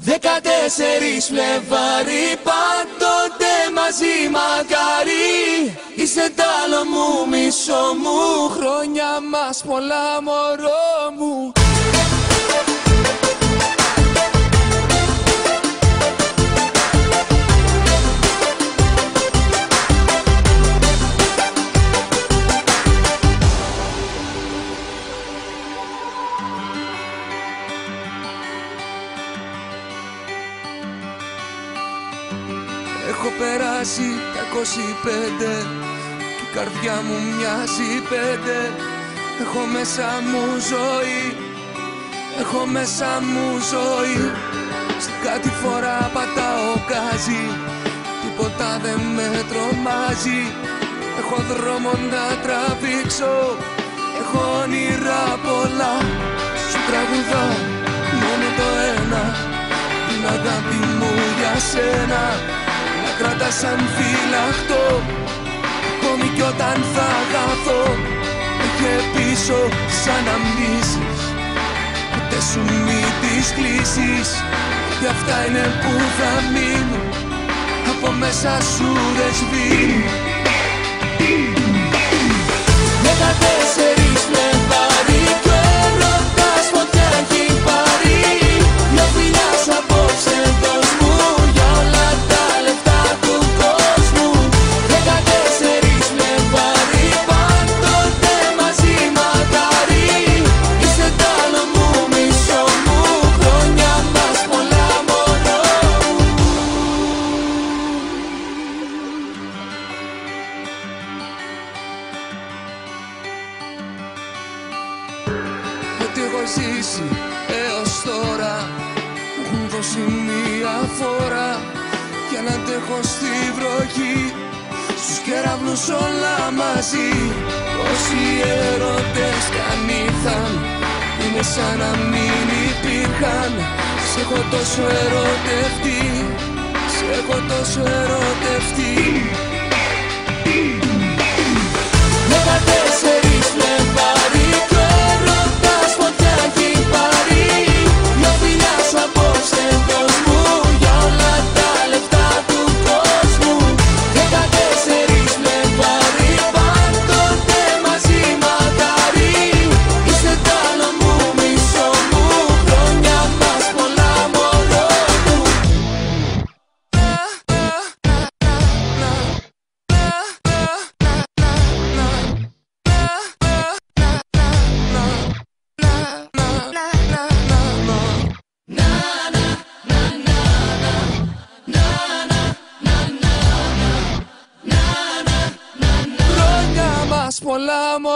14 Φλεβάρι, πάντοτε μαζί μακάρι. Είσαι τ' άλλο μου, μισό μου, χρόνια μας πολλά μωρό μου. Έχω περάσει τα 25 και η καρδιά μου μοιάζει 5. Έχω μέσα μου ζωή, έχω μέσα μου ζωή. Στην κάτι φορά πατάω γκάζι, τίποτα δεν με τρομάζει. Έχω δρόμο να τραβήξω, έχω όνειρα πολλά. Σου τραγουδά μόνο το ένα, την αγάπη μου για σένα. Να κρατάς σαν φυλαχτό, ακόμη κι όταν θα χαθώ. Έχε πίσω σαν να μνήσεις, ποτέ σου μη τις κλείσεις. Και αυτά είναι που θα μείνουν, από μέσα σου δεν σβήνουν. 14 Φλεβάρι κι ο έρωτας φωτιά έχει πάρει. Μια φιλιά σου απόψε δώσ' μου για όλα τα λεφτά του κόσμου. 14 Φλεβάρι, πάντοτε μαζί μακάρι. Είσαι τ' άλλο μου, μισό μου, χρόνια μας πολλά μωρό μου. Ό,τι έχω ζήσει έως τώρα μου έχουν δώσει μία φορά για να αντέχω στη βροχή. Στους κεραυνούς όλα μαζί, όσοι έρωτες καν ήρθαν, είναι σαν να μην υπήρχαν. Σ' έχω τόσο ερωτευτεί, σ' έχω τόσο ερωτευτεί. 14 Φλεβάρι κι ο έρωτας φωτιά έχει πάρει. Μια φιλιά σου απόψε δώσ' μου για όλα τα λεφτά του κόσμου. 14 Φλεβάρι, πάντοτε μαζί μακάρι. Είσαι τ' άλλο μου, μισό μου, χρόνια μας πολλά μωρό μου. Χρόνια μας πολλά μωρό.